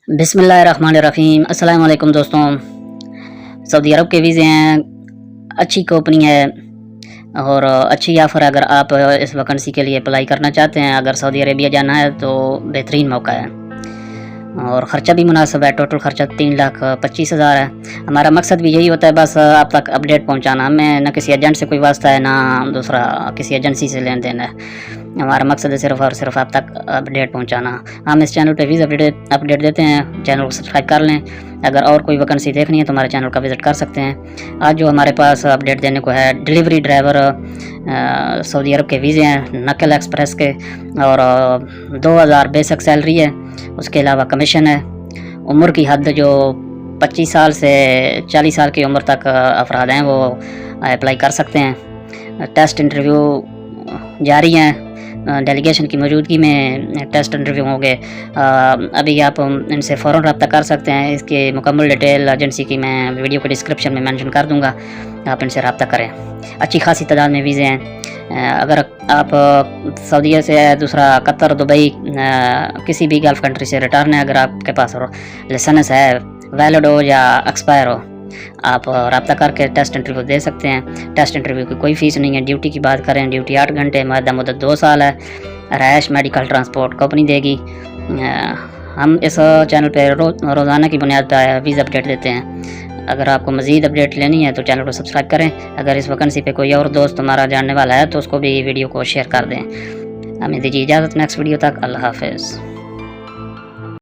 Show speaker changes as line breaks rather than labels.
بسم اللہ الرحمن الرحیم۔ السلام علیکم دوستوں، سعودی عرب کے ویزے ہیں، اچھی کمپنی ہے اور اچھی آفر ہے۔ اگر آپ اس ویکنسی کے لیے اپلائی کرنا چاہتے ہیں، اگر سعودی عربیہ جانا ہے تو بہترین موقع ہے اور خرچہ بھی مناسب ہے۔ ٹوٹل خرچہ 3,25,000 ہے۔ ہمارا مقصد بھی یہی ہوتا ہے، بس آپ تک اپڈیٹ پہنچانا۔ ہمیں نہ کسی ایجنٹ سے کوئی واسطہ ہے، نہ دوسرا کسی ایجنسی سے لین دین ہے۔ ہمارا مقصد ہے صرف اور صرف آپ تک اپڈیٹ پہنچانا۔ ہم اس چینل پہ ویزا اپڈیٹ دیتے ہیں، چینل کو سبسکرائب کر لیں۔ اگر اور کوئی ویکنسی دیکھنی ہے تو ہمارے چینل کا وزٹ کر سکتے ہیں۔ آج جو ہمارے پاس اپڈیٹ دینے کو ہے، ڈیلیوری ڈرائیور سعودی عرب کے ویزے ہیں، نقل ایکسپریس کے، اور 2,000 بیسک سیلری ہے، اس کے علاوہ کمیشن ہے۔ عمر کی حد جو 25 سال سے 40 سال کی عمر تک افراد ہیں وہ اپلائی کر سکتے ہیں۔ ٹیسٹ انٹرویو جاری ہیں، ڈیلیگیشن کی موجودگی میں ٹیسٹ انٹرویو ہوں گے۔ ابھی آپ ان سے فوراً رابطہ کر سکتے ہیں۔ اس کی مکمل ڈیٹیل ایجنسی کی میں ویڈیو کے ڈسکرپشن میں مینشن کر دوں گا، آپ ان سے رابطہ کریں۔ اچھی خاصی تعداد میں ویزے ہیں۔ اگر آپ سعودیہ سے، دوسرا قطر، دبئی، کسی بھی گلف کنٹری سے ریٹرن ہے، اگر آپ کے پاس لائسنس ہے، ویلڈ ہو یا ایکسپائر ہو، آپ رابطہ کر کے ٹیسٹ انٹرویو دے سکتے ہیں۔ ٹیسٹ انٹرویو کی کوئی فیس نہیں ہے۔ ڈیوٹی کی بات کریں، ڈیوٹی 8 گھنٹے، معاہدہ مدت 2 سال ہے۔ رہائش میڈیکل ٹرانسپورٹ کمپنی دے گی۔ ہم اس چینل پہ روزانہ کی بنیاد پہ ویزا اپڈیٹ دیتے ہیں۔ اگر آپ کو مزید اپڈیٹ لینی ہے تو چینل کو سبسکرائب کریں۔ اگر اس ویکنسی پہ کوئی اور دوست ہمارا جاننے والا ہے تو اس کو بھی ویڈیو کو شیئر کر دیں۔ ہمیں دیجیے اجازت، نیکسٹ ویڈیو تک، اللہ حافظ۔